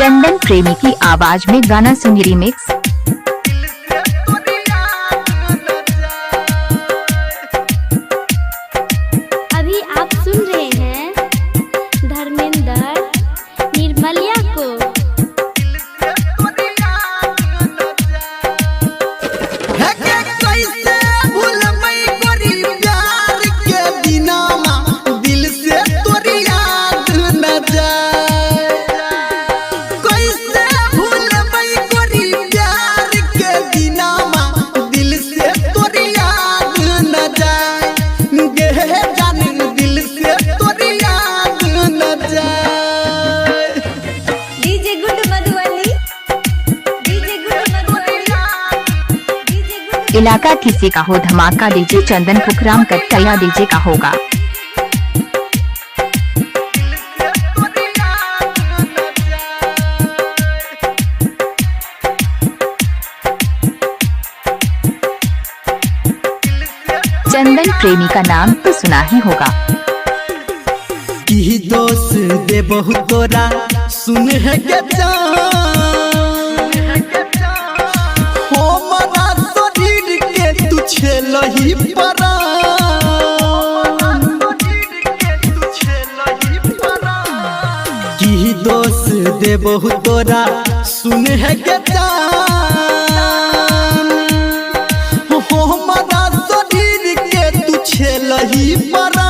चंदन प्रेमी की आवाज में गाना सुनी रिमिक्स। अभी आप सुन रहे हैं धर्मेंद्र निर्मलिया को। इलाका किसी का हो धमाका डीजे चंदन फुकराम कटकैया डीजे का होगा। चंदन प्रेमी का नाम तो सुना ही होगा। की दोस्त दे बहुत तोरा सुन है के लही परा की दोस्त दे बहुत तोरा सुन है के हो हमारा शरीर के तू छेलही परा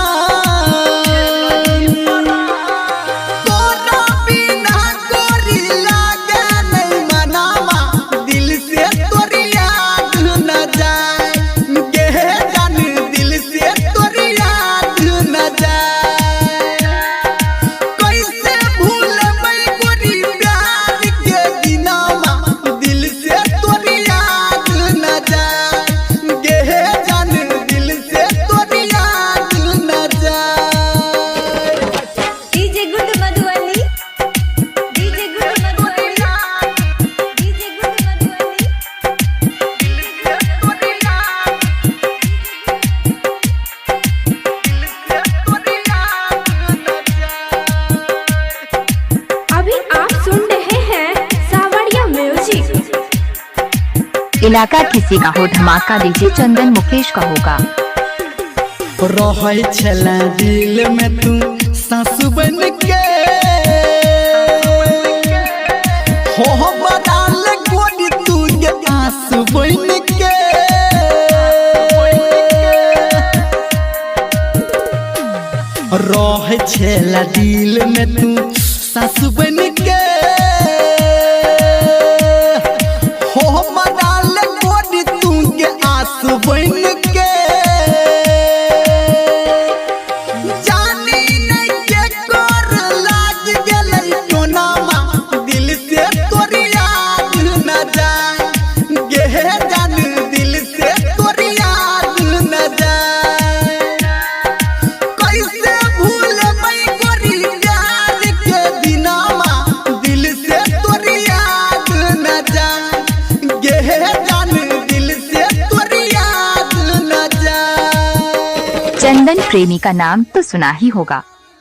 इलाका किसी का हो धमाका डीजे चंदन मुकेश का होगा। रहे छला दिल में तू सासु बन के हो बदाल गोदी तू के आंसू बन के रहे छला दिल में तू सासु बन के चंदन प्रेमी का नाम तो सुना ही होगा।